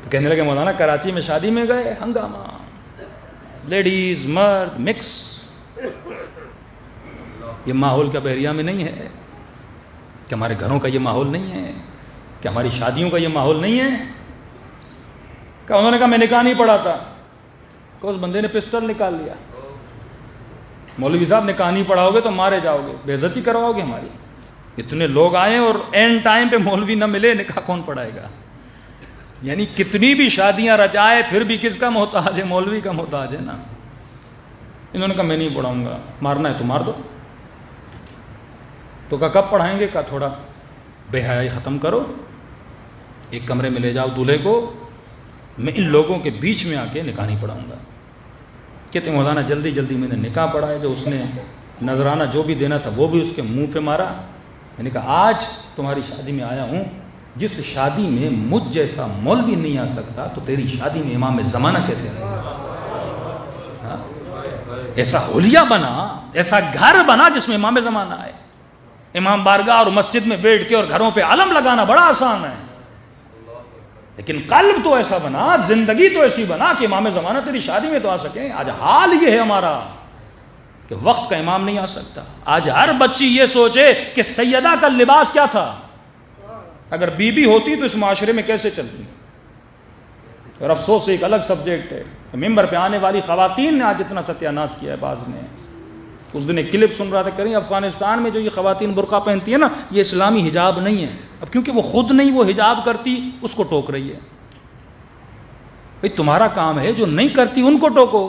تو کہنے لگے مولانا کراچی میں شادی میں گئے، ہنگامہ، لیڈیز مرد مکس، یہ ماحول کیا بحریہ میں نہیں ہے؟ کہ ہمارے گھروں کا یہ ماحول نہیں ہے؟ کہ ہماری شادیوں کا یہ ماحول نہیں ہے؟ کہ انہوں نے کہا میں نکاح نہیں پڑھا تھا، کہ اس بندے نے پسٹل نکال لیا، مولوی صاحب نکاح نہیں پڑھاؤ گے تو مارے جاؤ گے، بے عزتی کرواؤ گے ہماری، اتنے لوگ آئے اور اینڈ ٹائم پہ مولوی نہ ملے، نکاح کون پڑھائے گا؟ یعنی کتنی بھی شادیاں رچائے پھر بھی کس کا محتاج ہے؟ مولوی کا محتاج ہے نا۔ انہوں نے کہا میں نہیں پڑھاؤں گا، مارنا ہے تو مار دو۔ تو کہا کب پڑھائیں گے؟ کہا تھوڑا بے حیائی ختم کرو، ایک کمرے میں لے جاؤ دولہے کو، میں ان لوگوں کے بیچ میں آ کے نکاح نہیں پڑھاؤں گا۔ کہتے ہیں مولانا جلدی جلدی میں نے نکاح پڑھایا، جو اس نے نذرانہ جو بھی دینا تھا وہ بھی اس کے منہ پہ مارا۔ میں نے کہا آج تمہاری شادی میں آیا ہوں، جس شادی میں مجھ جیسا مولوی نہیں آ سکتا تو تیری شادی میں امام زمانہ کیسے آئے گا؟ ایسا حلیہ بنا، ایسا گھر بنا جس میں امام زمانہ آئے۔ امام بارگاہ اور مسجد میں بیٹھ کے اور گھروں پہ علم لگانا بڑا آسان ہے، لیکن قلب تو ایسا بنا، زندگی تو ایسی بنا کہ امام زمانہ تیری شادی میں تو آ سکیں۔ آج حال یہ ہے ہمارا کہ وقت کا امام نہیں آ سکتا۔ آج ہر بچی یہ سوچے کہ سیدہ کا لباس کیا تھا، اگر بی بی ہوتی تو اس معاشرے میں کیسے چلتی۔ اور افسوس ایک الگ سبجیکٹ ہے، ممبر پہ آنے والی خواتین نے آج اتنا ستیہ ناش کیا ہے۔ بعض نے اس دن ایک کلپ سن رہا تھا، کریں افغانستان میں جو یہ خواتین برقع پہنتی ہے نا، یہ اسلامی حجاب نہیں ہے۔ اب کیونکہ وہ خود نہیں وہ حجاب کرتی، اس کو ٹوک رہی ہے۔ بھئی تمہارا کام ہے جو نہیں کرتی ان کو ٹوکو۔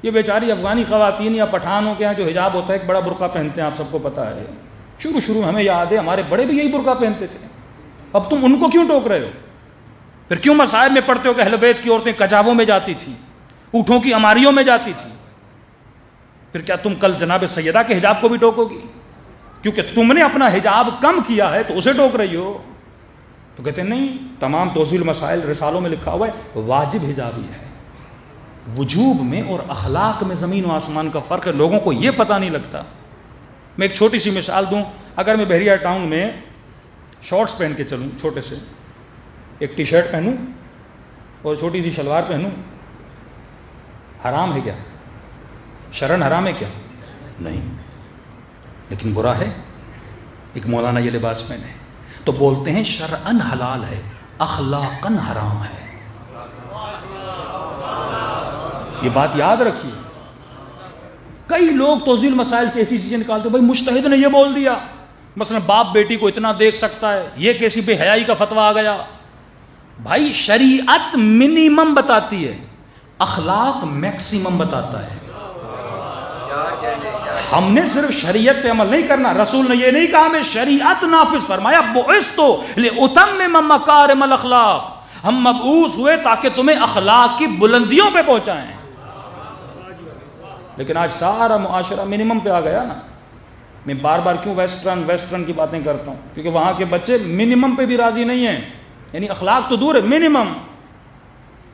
یہ بیچاری افغانی خواتین یا پٹھانوں کے یہاں جو حجاب ہوتا ہے ایک بڑا برقع پہنتے ہیں، آپ سب کو پتہ ہے۔ شروع میں ہمیں یاد ہے ہمارے بڑے بھی یہی برقع پہنتے تھے، اب تم ان کو کیوں ٹوک رہے ہو؟ پھر کیوں مصائب میں پڑھتے ہو کہ اہل بیت کی عورتیں کجابوں میں جاتی تھیں، اونٹوں کی اماریوں میں جاتی تھیں؟ پھر کیا تم کل جناب سیدہ کے حجاب کو بھی ٹوکو گی؟ کیونکہ تم نے اپنا حجاب کم کیا ہے تو اسے ٹوک رہی ہو؟ تو کہتے ہیں نہیں، تمام توضیح المسائل رسالوں میں لکھا ہوا ہے واجب حجاب ہی ہے۔ وجوب میں اور اخلاق میں زمین و آسمان کا فرق ہے، لوگوں کو یہ پتہ نہیں لگتا۔ میں ایک چھوٹی سی مثال دوں، اگر میں بحریہ ٹاؤن میں شارٹس پہن کے چلوں، چھوٹے سے ایک ٹی شرٹ پہنوں اور چھوٹی سی شلوار پہنوں، حرام ہے کیا؟ شرعن حرام ہے کیا؟ نہیں، لیکن برا ہے۔ ایک مولانا یہ لباس پہنے تو بولتے ہیں شرعن حلال ہے، اخلاقن حرام ہے۔ یہ بات یاد رکھیے۔ کئی لوگ توضیح المسائل سے ایسی چیزیں نکالتے ہیں، بھائی مجتہد نے یہ بول دیا، مثلا باپ بیٹی کو اتنا دیکھ سکتا ہے، یہ کیسی بے حیائی کا فتویٰ آ گیا۔ بھائی شریعت منیمم بتاتی ہے، اخلاق میکسیمم بتاتا ہے۔ ہم نے صرف شریعت پہ عمل نہیں کرنا، رسول نے یہ نہیں کہا میں شریعت نافذ فرمایا، بعثت لأتمم مکارم الاخلاق، ہم مبعوث ہوئے تاکہ تمہیں اخلاق کی بلندیوں پہ پہنچائیں۔ لیکن آج سارا معاشرہ منیمم پہ آ گیا نا۔ میں بار بار کیوں ویسٹرن کی باتیں کرتا ہوں، کیونکہ وہاں کے بچے منیمم پہ بھی راضی نہیں ہیں، یعنی اخلاق تو دور ہے، منیمم۔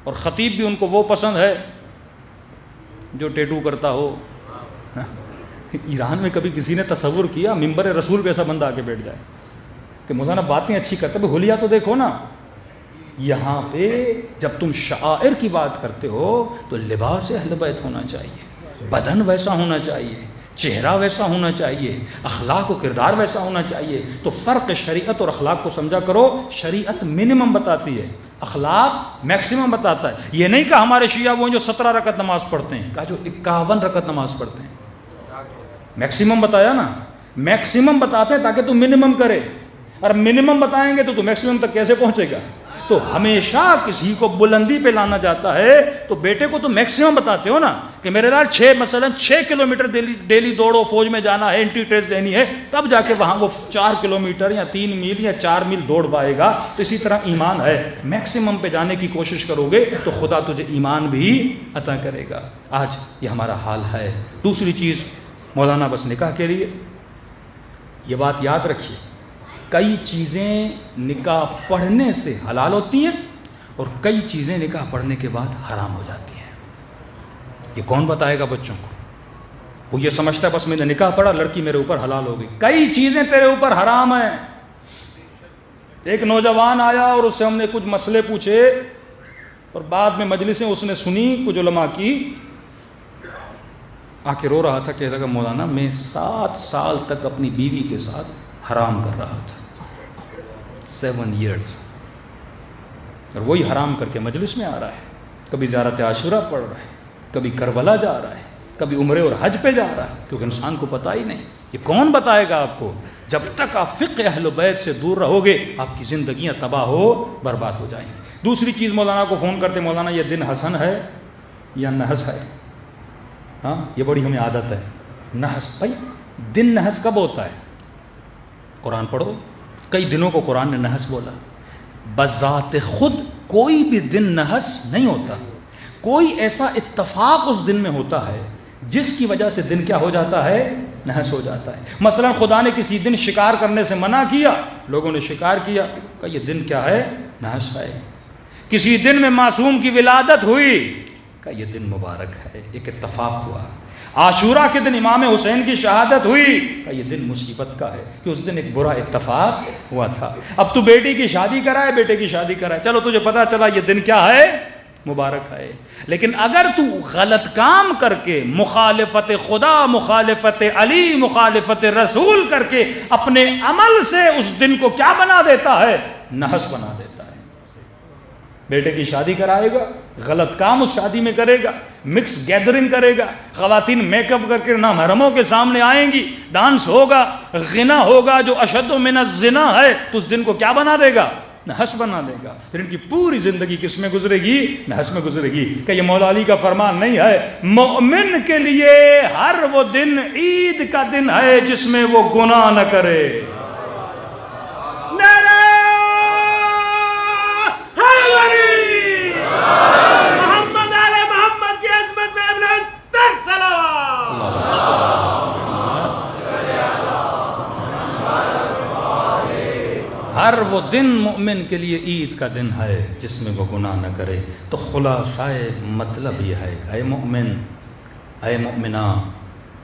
اور خطیب بھی ان کو وہ پسند ہے جو ٹیٹو کرتا ہو۔ ایران میں کبھی کسی نے تصور کیا ممبر رسول پہ ایسا بندہ آ کے بیٹھ جائے کہ مولانا باتیں اچھی کرتا ہے، حلیہ تو دیکھو نا۔ یہاں پہ جب تم شعائر کی بات کرتے ہو تو لباس اہل بیت ہونا چاہیے، بدن ویسا ہونا چاہیے، چہرہ ویسا ہونا چاہیے، اخلاق و کردار ویسا ہونا چاہیے۔ تو فرق شریعت اور اخلاق کو سمجھا کرو۔ شریعت منیمم بتاتی ہے، اخلاق میکسیمم بتاتا ہے۔ یہ نہیں کہ ہمارے شیعہ وہ جو 17 رکعت نماز پڑھتے ہیں، کہا جو 51 رکعت نماز پڑھتے ہیں۔ میکسیمم بتایا نا، میکسیمم بتاتے ہیں تاکہ تم منیمم کرے، اور منیمم بتائیں گے تو میکسیمم تک کیسے پہنچے گا؟ تو ہمیشہ کسی کو بلندی پہ لانا جاتا ہے تو بیٹے کو تو میکسیمم بتاتے ہو نا، کہ میرے لال 6 کلومیٹر ڈیلی دوڑو، فوج میں جانا ہے، انٹری ٹیسٹ دینی ہے، تب جا کے وہاں وہ 4 کلومیٹر یا 3 میل یا 4 میل دوڑ پائے گا۔ تو اسی طرح ایمان ہے، میکسیمم پہ جانے کی کوشش کرو گے تو خدا تجھے ایمان بھی عطا کرے گا۔ آج یہ ہمارا حال ہے۔ دوسری چیز مولانا بس نکاح کے لیے یہ بات یاد رکھیے، کئی چیزیں نکاح پڑھنے سے حلال ہوتی ہیں اور کئی چیزیں نکاح پڑھنے کے بعد حرام ہو جاتی ہیں۔ یہ کون بتائے گا بچوں کو؟ وہ یہ سمجھتا ہے بس میں نے نکاح پڑھا، لڑکی میرے اوپر حلال ہو گئی۔ کئی چیزیں تیرے اوپر حرام ہیں، ایک نوجوان آیا اور اس سے ہم نے کچھ مسئلے پوچھے اور بعد میں مجلسیں اس نے سنی کچھ علماء کی، آ کے رو رہا تھا، کہہ رہا کہ مولانا میں 7 سال تک اپنی بیوی کے ساتھ حرام کر رہا تھا، 7 ایئرس، اور وہی حرام کر کے مجلس میں آ رہا ہے، کبھی زیارت عاشورہ پڑھ رہا ہے، کبھی کربلا جا رہا ہے، کبھی عمرے اور حج پہ جا رہا ہے، کیونکہ انسان کو پتہ ہی نہیں، یہ کون بتائے گا آپ کو؟ جب تک آپ فقہ اہل بیت سے دور رہو گے آپ کی زندگیاں تباہ ہو برباد ہو جائیں گی۔ دوسری چیز، مولانا کو فون کرتے، مولانا یہ دن حسن ہے یا نحس ہے؟ ہاں یہ بڑی ہمیں عادت ہے، نحس، بھائی دن نحس کب ہوتا ہے؟ قرآن پڑھو، کئی دنوں کو قرآن نے نحس بولا، بذات خود کوئی بھی دن نحس نہیں ہوتا، کوئی ایسا اتفاق اس دن میں ہوتا ہے جس کی وجہ سے دن کیا ہو جاتا ہے؟ نحس ہو جاتا ہے۔ مثلا خدا نے کسی دن شکار کرنے سے منع کیا، لوگوں نے شکار کیا، کہ یہ دن کیا ہے؟ نحس ہے۔ کسی دن میں معصوم کی ولادت ہوئی، کہ یہ دن مبارک ہے، ایک اتفاق ہوا۔ عاشورہ کے دن امام حسین کی شہادت ہوئی، کہ یہ دن مصیبت کا ہے، کہ اس دن ایک برا اتفاق ہوا تھا۔ اب تو بیٹی کی شادی کرائے، بیٹے کی شادی کرائے، چلو تجھے پتا چلا یہ دن کیا ہے؟ مبارک ہے۔ لیکن اگر تو غلط کام کر کے، مخالفت خدا، مخالفت علی، مخالفت رسول کر کے اپنے عمل سے اس دن کو کیا بنا دیتا ہے؟ نحس بنا دیتا ہے۔ بیٹے کی شادی کرائے گا، غلط کام اس شادی میں کرے گا، مکس گیدرنگ کرے گا، خواتین میک اپ کر کے نامحرموں کے سامنے آئیں گی، ڈانس ہوگا، غنا ہوگا جو اشد من الزنا ہے، تو اس دن کو کیا بنا دے گا؟ نحس بنا دے گا۔ پھر ان کی پوری زندگی کس میں گزرے گی؟ نحس میں گزرے گی۔ کہ یہ مولا علی کا فرمان نہیں ہے، مومن کے لیے ہر وہ دن عید کا دن ہے جس میں وہ گناہ نہ کرے۔ محمد علی محمد کی عظمت میں بلند تر صلوات۔ ہر وہ دن مومن کے لیے عید کا دن ہے جس میں وہ گناہ نہ کرے۔ تو خلاصہ مطلب یہ ہے کہ اے مومن، اے مومنہ،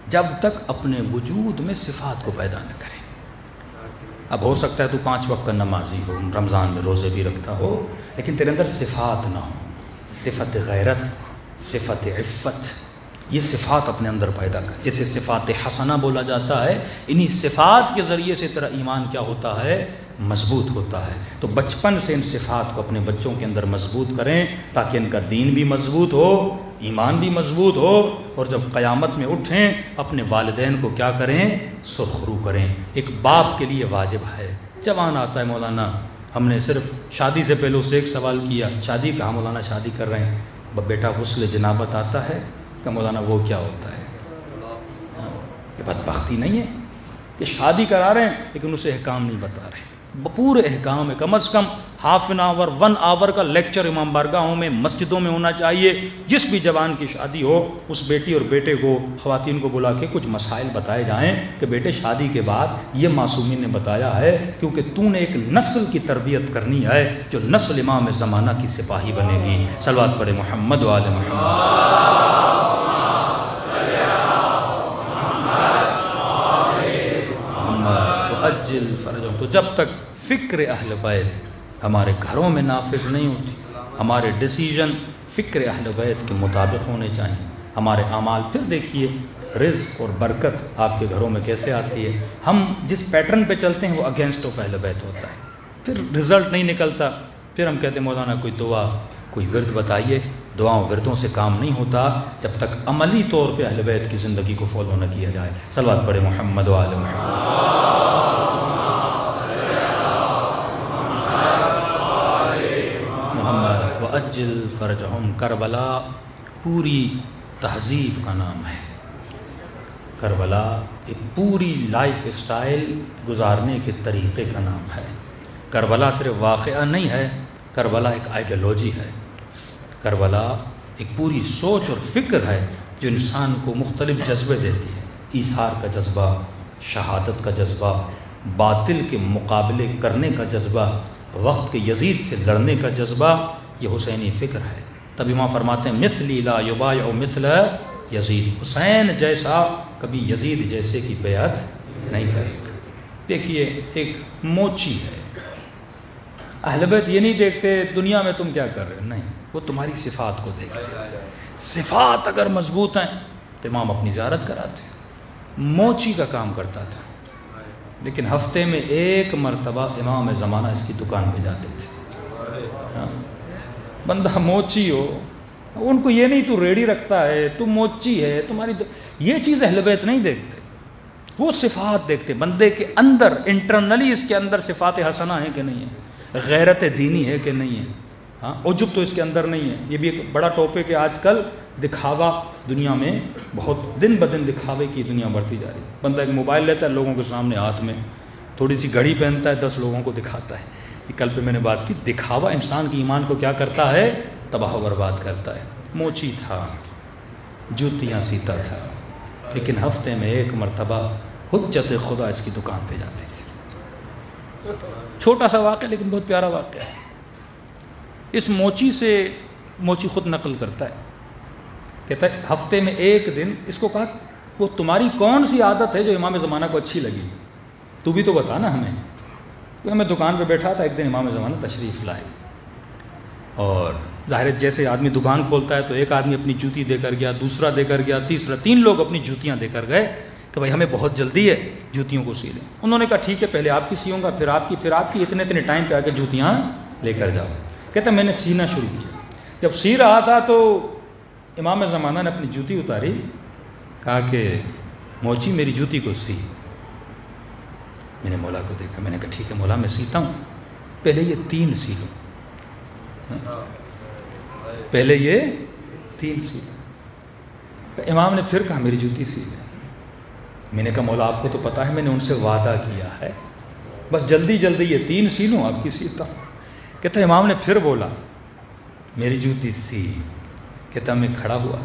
جب تک اپنے وجود میں صفات کو پیدا نہ کرے۔ اب ہو سکتا ہے تو 5 وقت کا نمازی ہو، رمضان میں روزے بھی رکھتا ہو، لیکن تیرے اندر صفات نہ ہو، صفت غیرت، صفت عفت، یہ صفات اپنے اندر پیدا کر، جسے صفات حسنہ بولا جاتا ہے۔ انہی صفات کے ذریعے سے تیرا ایمان کیا ہوتا ہے؟ مضبوط ہوتا ہے۔ تو بچپن سے ان صفات کو اپنے بچوں کے اندر مضبوط کریں تاکہ ان کا دین بھی مضبوط ہو، ایمان بھی مضبوط ہو، اور جب قیامت میں اٹھیں اپنے والدین کو کیا کریں؟ سرخرو کریں۔ ایک باپ کے لیے واجب ہے۔ جوان آتا ہے، مولانا ہم نے صرف شادی سے پہلے اسے ایک سوال کیا، شادی کہا؟ مولانا شادی کر رہے ہیں۔ بیٹا غسل جنابت آتا ہے؟ کہ مولانا وہ کیا ہوتا ہے؟ یہ بدبختی نہیں ہے کہ شادی کرا رہے ہیں لیکن اسے احکام نہیں بتا رہے۔ پورے احکام ہے، کم از کم ½ an hour 1 hour کا لیکچر امام بارگاہوں میں، مسجدوں میں ہونا چاہیے۔ جس بھی جوان کی شادی ہو اس بیٹی اور بیٹے کو، خواتین کو بلا کے کچھ مسائل بتائے جائیں کہ بیٹے شادی کے بعد یہ معصومین نے بتایا ہے، کیونکہ تو نے ایک نسل کی تربیت کرنی ہے جو نسل امام زمانہ کی سپاہی بنے گی۔ صلوات پڑھے محمد و آل محمد۔ اجل فرجوں۔ تو جب تک فکر اہل بیت ہمارے گھروں میں نافذ نہیں ہوتی، ہمارے ڈیسیجن فکر اہل بیت کے مطابق ہونے چاہیے، ہمارے اعمال، پھر دیکھیے رزق اور برکت آپ کے گھروں میں کیسے آتی ہے۔ ہم جس پیٹرن پہ چلتے ہیں وہ اگینسٹ آف اہل بیت ہوتا ہے، پھر رزلٹ نہیں نکلتا، پھر ہم کہتے ہیں مولانا کوئی دعا، کوئی ورد بتائیے۔ دعاؤں وردوں سے کام نہیں ہوتا جب تک عملی طور پہ اہل بیت کی زندگی کو فالو نہ کیا جائے۔ صلوات پڑھے محمد و آل محمد۔ اجل فرجہم۔ کربلا پوری تہذیب کا نام ہے۔ کربلا ایک پوری لائف اسٹائل گزارنے کے طریقے کا نام ہے۔ کربلا صرف واقعہ نہیں ہے، کربلا ایک آئیڈیالوجی ہے۔ کربلا ایک پوری سوچ اور فکر ہے جو انسان کو مختلف جذبے دیتی ہے۔ ایثار کا جذبہ، شہادت کا جذبہ، باطل کے مقابلے کرنے کا جذبہ، وقت کے یزید سے لڑنے کا جذبہ، یہ حسینی فکر ہے۔ تب امام فرماتے ہیں مثلی لا یبایع مثل یزید، حسین جیسا کبھی یزید جیسے کی بیعت نہیں کرے گا۔ دیکھیے ایک موچی ہے، اہل بیت یہ نہیں دیکھتے دنیا میں تم کیا کر رہے ہو، نہیں، وہ تمہاری صفات کو دیکھتے۔ صفات اگر مضبوط ہیں تو امام اپنی زیارت کراتے۔ موچی کا کام کرتا تھا، لیکن ہفتے میں ایک مرتبہ امام زمانہ اس کی دکان پہ جاتے تھے۔ بندہ موچی ہو، ان کو یہ نہیں تو ریڑھی رکھتا ہے، تو موچی ہے تمہاری، یہ چیز اہل بیت نہیں دیکھتے، وہ صفات دیکھتے بندے کے اندر، انٹرنلی اس کے اندر صفات حسنہ ہیں کہ نہیں ہے، غیرت دینی ہے کہ نہیں ہے، ہاں عجب تو اس کے اندر نہیں ہے۔ یہ بھی ایک بڑا ٹاپک ہے آج کل، دکھاوا دنیا میں بہت دن بدن دکھاوے کی دنیا بڑھتی جا رہی ہے۔ بندہ ایک موبائل لیتا ہے لوگوں کے سامنے ہاتھ میں، تھوڑی سی گھڑی پہنتا ہے 10 لوگوں کو دکھاتا ہے۔ یہ کل پہ میں نے بات کی، دکھاوا انسان کی ایمان کو کیا کرتا ہے، تباہ و برباد کرتا ہے۔ موچی تھا، جوتیاں سیتا تھا، لیکن ہفتے میں ایک مرتبہ حجت خدا اس کی دکان پہ جاتے تھے۔ چھوٹا سا واقعہ لیکن بہت پیارا واقعہ ہے۔ اس موچی سے، موچی خود نقل کرتا ہے، کہتا ہے ہفتے میں ایک دن، اس کو کہا وہ تمہاری کون سی عادت ہے جو امام زمانہ کو اچھی لگی، تو بھی تو بتا نا ہمیں۔ تو میں دکان پہ بیٹھا تھا، ایک دن امام زمانہ تشریف لائے، اور ظاہر ہے جیسے آدمی دکان کھولتا ہے تو ایک آدمی اپنی جوتی دے کر گیا، دوسرا دے کر گیا، تیسرا، 3 لوگ اپنی جوتیاں دے کر گئے کہ بھائی ہمیں بہت جلدی ہے، جوتیوں کو سی لیں۔ انہوں نے کہا ٹھیک ہے، پہلے آپ کی سیوں گا، پھر آپ کی، پھر آپ کی، اتنے ٹائم پہ آ کے جوتیاں لے کر جاؤ۔ کہتا میں نے سینا شروع کیا، جب سی رہا تھا تو امام زمانہ نے اپنی جوتی اتاری، کہا کہ موچی میری جوتی کو سی۔ میں نے مولا کو دیکھا، میں نے کہا ٹھیک ہے مولا میں سیتا ہوں، پہلے یہ 3 سی لوں، پہلے یہ 3 سی لوں۔ امام نے پھر کہا میری جوتی سی لے۔ میں نے کہا مولا آپ کو تو پتا ہے میں نے ان سے وعدہ کیا ہے، بس جلدی جلدی یہ 3 سی لوں، آپ کی سیتا ہوں۔ کہتا امام نے پھر بولا میری جوتی سی۔ کہتا میں کھڑا ہوا،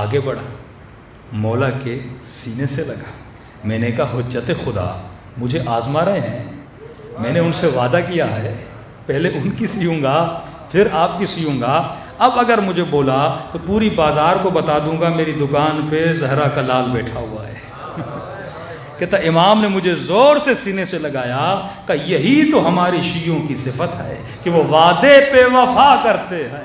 آگے بڑھا، مولا کے سینے سے لگا۔ میں نے کہا حجت خدا مجھے آزما رہے ہیں، میں نے ان سے وعدہ کیا ہے پہلے ان کی سیوں گا پھر آپ کی سیوں گا، اب اگر مجھے بولا تو پوری بازار کو بتا دوں گا میری دکان پہ زہرا کا لال بیٹھا ہوا ہے۔ کہتا امام نے مجھے زور سے سینے سے لگایا کہ یہی تو ہماری شیعوں کی صفت ہے کہ وہ وعدے پہ وفا کرتے ہیں۔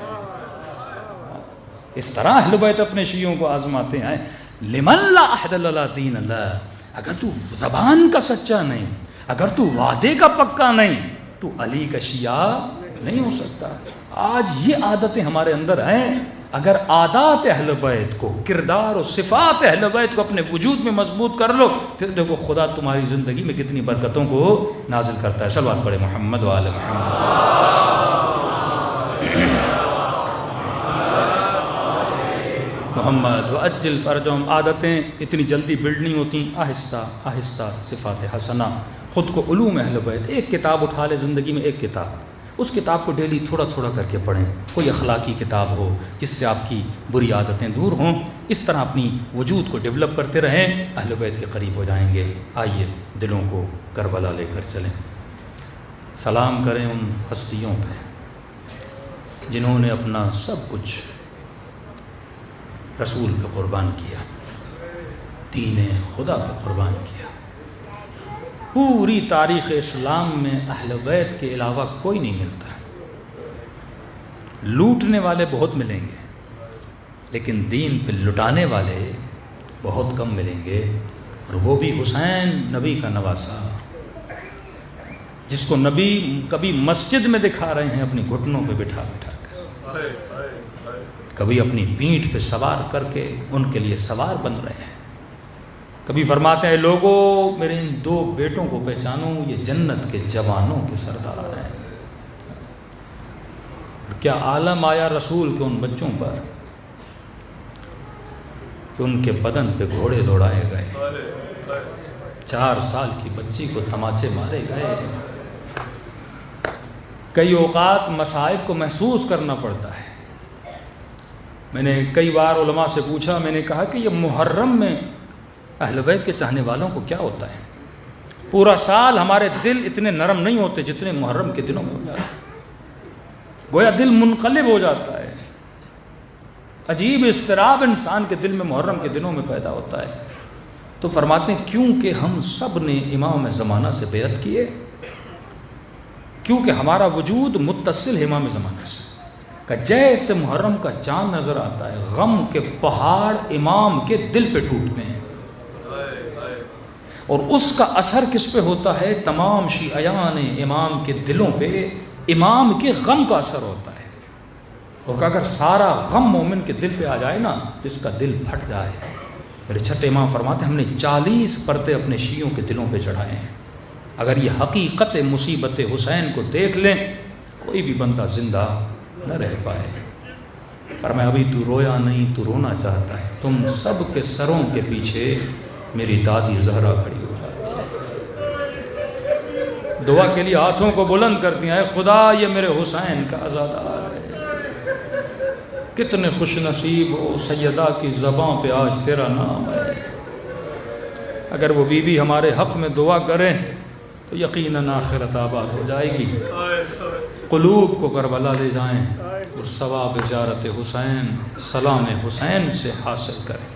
اس طرح اہل بیت اپنے شیعوں کو آزماتے ہیں۔ لمن لا عہد للہ دین اللہ، اگر تو زبان کا سچا نہیں، اگر تو وعدے کا پکا نہیں، تو علی کا شیعہ نہیں ہو سکتا۔ آج یہ عادتیں ہمارے اندر ہیں، اگر عادات اہل بیت کو، کردار و صفات اہل بیت کو اپنے وجود میں مضبوط کر لو، پھر دیکھو خدا تمہاری زندگی میں کتنی برکتوں کو نازل کرتا ہے۔ صلوات پڑھے محمد وآل محمد وعجل فرجہم۔ عادتیں اتنی جلدی بلڈ نہیں ہوتی، آہستہ آہستہ صفات حسنہ۔ خود کو علوم اہل بیت، ایک کتاب اٹھا لے زندگی میں، ایک کتاب، اس کتاب کو ڈیلی تھوڑا تھوڑا کر کے پڑھیں۔ کوئی اخلاقی کتاب ہو جس سے آپ کی بری عادتیں دور ہوں، اس طرح اپنی وجود کو ڈیولپ کرتے رہیں، اہل بیت کے قریب ہو جائیں گے۔ آئیے دلوں کو کربلا لے کر چلیں، سلام کریں ان ہستیوں پہ جنہوں نے اپنا سب کچھ رسول پہ قربان کیا، دین خدا پہ قربان کیا۔ پوری تاریخ اسلام میں اہل بیت کے علاوہ کوئی نہیں ملتا۔ لوٹنے والے بہت ملیں گے، لیکن دین پہ لٹانے والے بہت کم ملیں گے، اور وہ بھی حسین نبی کا نواسا، جس کو نبی کبھی مسجد میں دکھا رہے ہیں اپنی گھٹنوں پہ بٹھا بٹھا کر، کبھی اپنی پیٹھ پہ سوار کر کے ان کے لیے سوار بن رہے ہیں، کبھی فرماتے ہیں لوگوں میرے ان 2 بیٹوں کو پہچانو، یہ جنت کے جوانوں کے سردار ہیں۔ کیا عالم آیا رسول کے ان بچوں پر کہ ان کے بدن پہ گھوڑے دوڑائے گئے، 4 سال کی بچی کو تماچے مارے گئے۔ کئی اوقات مصائب کو محسوس کرنا پڑتا ہے۔ میں نے کئی بار علماء سے پوچھا، میں نے کہا کہ یہ محرم میں اہل بیت کے چاہنے والوں کو کیا ہوتا ہے؟ پورا سال ہمارے دل اتنے نرم نہیں ہوتے جتنے محرم کے دنوں میں ہو جاتے ہیں، گویا دل منقلب ہو جاتا ہے، عجیب اضطراب انسان کے دل میں محرم کے دنوں میں پیدا ہوتا ہے۔ تو فرماتے ہیں کیونکہ ہم سب نے امام زمانہ سے بیعت کیے، کیونکہ ہمارا وجود متصل ہے امام زمانہ سے، کہ جیسے محرم کا چاند نظر آتا ہے غم کے پہاڑ امام کے دل پہ ٹوٹتے ہیں، اور اس کا اثر کس پہ ہوتا ہے؟ تمام شیعیان امام کے دلوں پہ امام کے غم کا اثر ہوتا ہے۔ اور اگر سارا غم مومن کے دل پہ آ جائے نا، جس کا دل پھٹ جائے، میرے چھٹے امام فرماتے ہیں ہم نے 40 پردے اپنے شیعوں کے دلوں پہ چڑھائے ہیں، اگر یہ حقیقت مصیبت حسین کو دیکھ لیں کوئی بھی بندہ زندہ نہ رہ پائے۔ پر میں ابھی تو رویا نہیں، تو رونا چاہتا ہے، تم سب کے سروں کے پیچھے میری دادی زہرا کھڑی ہو جاتی ہے، دعا کے لیے ہاتھوں کو بلند کرتی ہیں، اے خدا یہ میرے حسین کا عزادار ہے۔ کتنے خوش نصیب ہو سیدہ کی زباں پہ آج تیرا نام ہے۔ اگر وہ بی بی ہمارے حق میں دعا کریں تو یقیناً آخرت آباد ہو جائے گی۔ قلوب کو کربلا لے جائیں اور ثواب زیارت حسین سلام حسین سے حاصل کریں۔